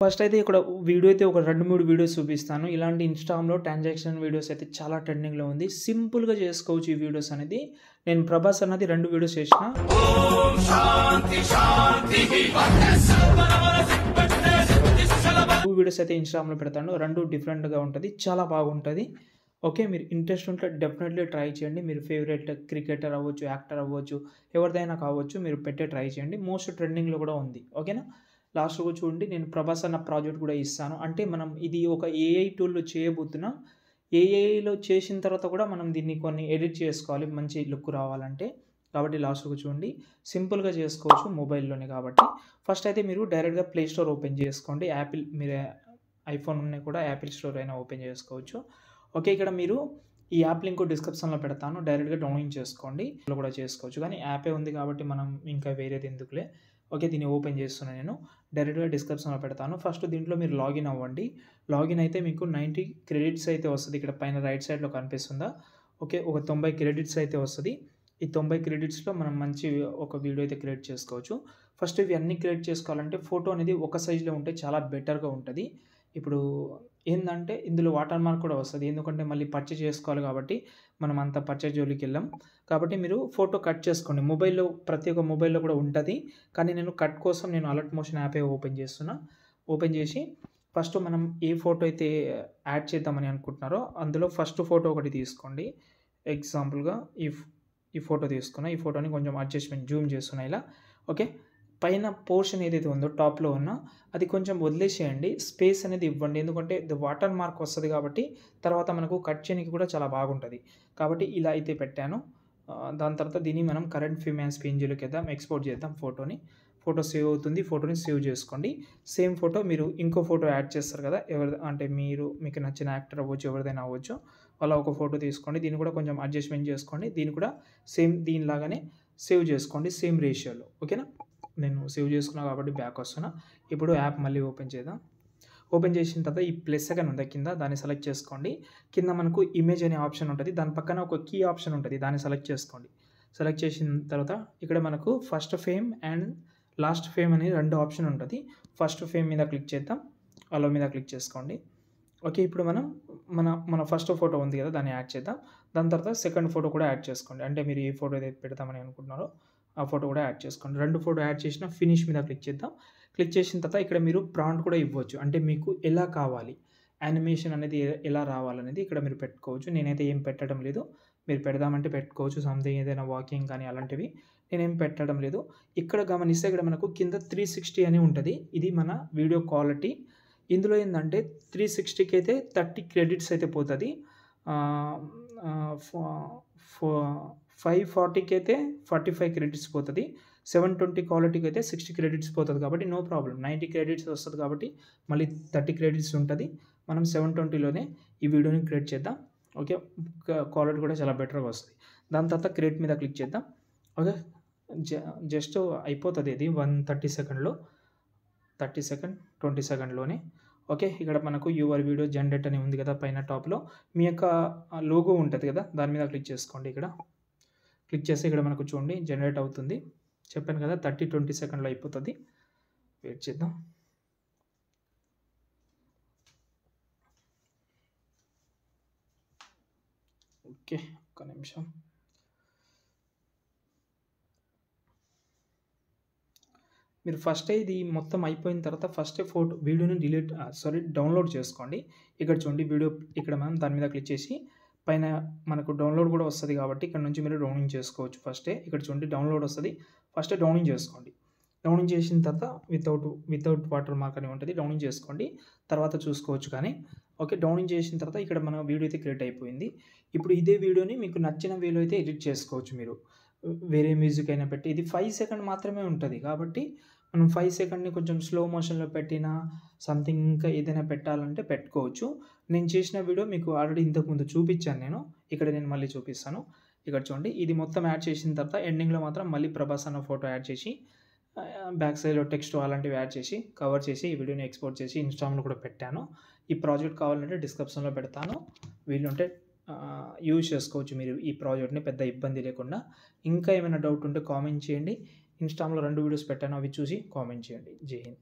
First అయితే ఇక్కడ video అయితే ఒక 2, 3 వీడియోస్ చూపిస్తాను. ఇలాంటి ఇన్‌స్టాగ్రామ్‌లో ట్రాన్సాక్షన్ వీడియోస్ అయితే చాలా ట్రెండింగ్‌లో ఉంది. సింపుల్‌గా చేసుకోవచ్చు ఈ వీడియోస్ అనేది. నేను ప్రభాస్ అన్నది 2 వీడియోస్ చేసిన. ఓం శాంతి శాంతిః 2 వీడియోస్ అయితే ఇన్‌స్టాగ్రామ్‌లో పెడతాను. 2 డిఫరెంట్‌గా ఉంటది. చాలా బాగుంటది. ఓకే. మీరు ఇంట్రెస్ట్ ఉంటే డెఫినెట్‌లీ ట్రై చేయండి. మీరు ఫేవరెట్ క్రికెటర్ అవ్వచ్చు, యాక్టర్ అవ్వచ్చు, ఎవరిదైనా కావచ్చు. మీరు పెట్టే ట్రై చేయండి. మోస్ట్ ట్రెండింగ్‌లో కూడా ఉంది. ఓకేనా? లాస్ట్‌లో చూడండి నేను ప్రభాస్ అన్న ప్రాజెక్ట్ కూడా ఇస్తాను. అంటే మనం ఇది ఒక ఏఐ టూల్‌లో చేయబోతున్నాం. ఏఐలో చేసిన తర్వాత కూడా మనం దీన్ని కొన్ని ఎడిట్ చేసుకోవాలి మంచి లుక్ రావాలంటే. కాబట్టి లాస్ట్‌లో చూడండి. సింపుల్‌గా చేసుకోవచ్చు మొబైల్‌లోనే కాబట్టి. ఫస్ట్ అయితే మీరు డైరెక్ట్‌గా ప్లే స్టోర్ ఓపెన్ చేసుకోండి. యాపిల్ మీరు ఐఫోన్ ఉన్న కూడా యాపిల్ స్టోర్ అయినా ఓపెన్ చేసుకోవచ్చు. ఓకే. ఇక్కడ మీరు ఈ యాప్ లింక్ డిస్క్రిప్షన్‌లో పెడతాను. డైరెక్ట్‌గా డౌన్లోడ్ చేసుకోండి. ఇందులో కూడా చేసుకోవచ్చు. కానీ యాపే ఉంది కాబట్టి మనం ఇంకా వేరేది ఎందుకులే. ఓకే. దీన్ని ఓపెన్ చేస్తున్నా నేను. డైరెక్ట్‌గా డిస్క్రిప్షన్‌లో పెడతాను. ఫస్ట్ దీంట్లో మీరు లాగిన్ అవ్వండి. లాగిన్ అయితే మీకు 90 క్రెడిట్స్ అయితే వస్తది. ఇక్కడ పైన రైట్ సైడ్‌లో కనిపిస్తుందా? ఓకే. ఒక 90 క్రెడిట్స్ అయితే వస్తది. ఈ 90 క్రెడిట్స్‌లో మనం మంచి ఒక వీడియో అయితే క్రియేట్ చేసుకోవచ్చు. ఫస్ట్ ఇవి అన్నీ క్రియేట్ చేసుకోవాలంటే ఫోటో అనేది ఒక సైజ్‌లో ఉంటే చాలా బెటర్‌గా ఉంటది. ఇప్పుడు ఏందంటే ఇందులో వాటర్ మార్క్ కూడా వస్తది. ఎందుకంటే మళ్ళీ పర్చేజ్ చేసుకోవాలి కాబట్టి మనం అంత పర్చేజ్ జోలికెళ్ళం. కాబట్టి మీరు ఫోటో కట్ చేసుకోండి. మొబైల్‌లో ప్రతి ఒక్క మొబైల్‌లో కూడా ఉంటది. కానీ నేను కట్ కోసం నేను అలర్ట్ మోషన్ యాపే ఓపెన్ చేస్తున్నా. ఓపెన్ చేసి ఫస్ట్ మనం ఏ ఫోటో అయితే యాడ్ చేద్దామని అనుకుంటున్నారో అందులో ఫస్ట్ ఫోటో ఒకటి తీసుకోండి. ఎగ్జాంపుల్‌గా ఈ ఫోటో తీసుకున్నా. ఈ ఫోటోని కొంచెం అడ్జస్ట్‌మెంట్ జూమ్ చేస్తున్నా ఇలా. ఓకే. పైన పోర్షన్ ఏదైతే ఉందో టాప్‌లో ఉన్న అది కొంచెం వదిలేసేయండి. స్పేస్ అనేది ఇవ్వండి. ఎందుకంటే వాటర్ మార్క్ వస్తది కాబట్టి తర్వాత మనకు కట్ చేయనికి కూడా చాలా బాగుంటది. కాబట్టి ఇలా అయితే పెట్టాను. దాని తర్వాత దీన్ని మనం కరెంట్ ఫ్రేమ్ యాస్ పీఎన్‌జీలోకేద్దాం. ఎక్స్‌పోర్ట్ చేద్దాం ఫోటోని. ఫోటో సేవ్ అవుతుంది. ఫోటోని సేవ్ చేసుకోండి. సేమ్ ఫోటో మీరు ఇంకో ఫోటో యాడ్ చేస్తారు కదా! ఎవరిది అంటే మీకు నచ్చిన యాక్టర్ అవ్వచ్చు, ఎవరిదైనా అవ్వచ్చు. అలా ఒక ఫోటో తీసుకోండి. దీన్ని కూడా కొంచెం అడ్జస్ట్‌మెంట్ చేసుకోండి. దీన్ని కూడా సేమ్ దీనిలాగానే సేవ్ చేసుకోండి. సేమ్ రేషియోలో. ఓకేనా? నేను సేవ్ చేసుకున్నా కాబట్టి బ్యాక్ వస్తున్నా. ఇప్పుడు యాప్ మళ్ళీ ఓపెన్ చేద్దాం. ఓపెన్ చేసిన తర్వాత ఈ ప్లస్ ఐకాన్ ఉందా కింద దాన్ని సెలెక్ట్ చేసుకోండి. కింద మనకు ఇమేజ్ అనే ఆప్షన్ ఉంటది. దాని పక్కన ఒక కీ ఆప్షన్ ఉంటది. దాన్ని సెలెక్ట్ చేసుకోండి. సెలెక్ట్ చేసిన తర్వాత ఇక్కడ మనకు first frame and last frame అని 2 ఆప్షన్ ఉంటది. ఫస్ట్ ఫ్రేమ్ మీద క్లిక్ చేద్దాం. అలో మీద క్లిక్ చేసుకోండి. ఓకే. ఇప్పుడు మనం మన ఫస్ట్ ఫోటో ఉంది కదా! దాన్ని యాడ్ చేద్దాం. దాని తర్వాత సెకండ్ ఫోటో కూడా యాడ్ చేసుకోండి. అంటే మీరు ఏ ఫోటో అయితే పెడదామని అనుకుంటున్నారో ఆ ఫోటో కూడా యాడ్ చేసుకోండి. 2 ఫోటో యాడ్ చేసిన ఫినిష్ మీద క్లిక్ చేద్దాం. క్లిక్ చేసిన తర్వాత ఇక్కడ మీరు ప్రాంప్ట్ కూడా ఇవ్వచ్చు. అంటే మీకు ఎలా కావాలి? యానిమేషన్ అనేది ఎలా రావాలనేది ఇక్కడ మీరు పెట్టుకోవచ్చు. నేనైతే ఏం పెట్టడం లేదు. మీరు పెడదామంటే పెట్టుకోవచ్చు. సంథింగ్ ఏదైనా వాకింగ్ కానీ అలాంటివి. నేనేం పెట్టడం లేదు. ఇక్కడ గమనిస్తే ఇక్కడ మనకు కింద 360 అని ఉంటది. ఇది మన వీడియో క్వాలిటీ. ఇందులో ఏందంటే 360కి అయితే 30 క్రెడిట్స్ అయితే పోతది. ఆహ్, ఆహ్, ఫ ఫ 540కి అయితే 45 క్రెడిట్స్ పోతది. 720 క్వాలిటీకి అయితే 60 క్రెడిట్స్ పోతది కాబట్టి నో ప్రాబ్లమ్. 90 క్రెడిట్స్ వస్తది కాబట్టి మళ్ళీ 30 క్రెడిట్స్ ఉంటది. మనం 720లోనే ఈ వీడియోని క్రియేట్ చేద్దాం. ఓకే. క్వాలిటీ కూడా చాలా బెటర్‌గా వస్తది. దాని తర్వాత క్రియేట్ మీద క్లిక్ చేద్దాం. ఓకే. జస్ట్ అయిపోతది ఇది 130 సెకండ్‌లో. 30 సెకండ్, 20 సెకండ్‌లోనే. ఓకే. ఇక్కడ మనకు యువర్ వీడియో జనరేట్ అని ఉంది కదా! పైన టాప్‌లో. మీ యొక్క లోగో ఉంటది కదా! దాని మీద క్లిక్ చేసుకోండి ఇక్కడ. క్లిక్ చేస్తే ఇక్కడ మనకు చూడండి జనరేట్ అవుతుంది. చెప్పాను కదా! 30, 20 సెకండ్‌లో అయిపోతది. వెయిట్ చేద్దాం. ఓకే. ఒక్క నిమిషం. మీరు ఫస్టే ఇది మొత్తం అయిపోయిన తర్వాత ఫస్టే వీడియోని డౌన్లోడ్ చేసుకోండి. ఇక్కడ చూడండి వీడియో ఇక్కడ మనం దాని మీద క్లిక్ చేసి పైన మనకు డౌన్లోడ్ కూడా వస్తది కాబట్టి ఇక్కడ నుంచి మీరు డౌన్లోడ్ చేసుకోవచ్చు ఫస్టే. ఇక్కడ చూడండి డౌన్లోడ్ వస్తది. ఫస్టే డౌన్లోడ్ చేసుకోండి. డౌన్లోడ్ చేసిన తర్వాత వితౌట్ వాటర్ మార్క్ అని ఉంటది. డౌన్లోడ్ చేసుకోండి. తర్వాత చూసుకోవచ్చు కానీ. ఓకే. డౌన్లోడ్ చేసిన తర్వాత ఇక్కడ మన వీడియో అయితే క్రియేట్ అయిపోయింది. ఇప్పుడు ఇదే వీడియోని మీకు నచ్చిన వేలో అయితే ఎడిట్ చేసుకోవచ్చు మీరు. వేరే మ్యూజిక్ అయినా పెట్టి ఇది 5 సెకండ్ మాత్రమే ఉంటది. కాబట్టి మనం 5 సెకండ్‌ని కొంచెం స్లో మోషన్‌లో పెట్టినా సంథింగ్ ఇంకా ఏదైనా పెట్టాలంటే పెట్టుకోవచ్చు. నేను చేసిన వీడియో మీకు ఆల్రెడీ ఇంతకుముందు చూపిచ్చాను నేను. ఇక్కడ నేను మళ్ళీ చూపిస్తాను. ఇక్కడ చూడండి ఇది మొత్తం యాడ్ చేసిన తర్వాత ఎండింగ్‌లో మాత్రం మళ్ళీ ప్రభాస్ అన్న ఫోటో యాడ్ చేసి బ్యాక్ సైడ్‌లో టెక్స్ట్ అలాంటివి యాడ్ చేసి కవర్ చేసి ఈ వీడియోని ఎక్స్‌పోర్ట్ చేసి ఇన్‌స్టాగ్రామ్‌లో కూడా పెట్టాను. ఈ ప్రాజెక్ట్ కావాలంటే డిస్క్రిప్షన్‌లో పెడతాను. వీలుంటే యూజ్ చేసుకోవచ్చు మీరు ఈ ప్రాజెక్ట్‌ని పెద్ద ఇబ్బంది లేకుండా. ఇంకా ఏమైనా డౌట్ ఉంటే కామెంట్ చేయండి. ఇన్‌స్టాగ్రామ్‌లో 2 వీడియోస్ పెట్టాను. అవి చూసి కామెంట్ చేయండి. జై హింద్.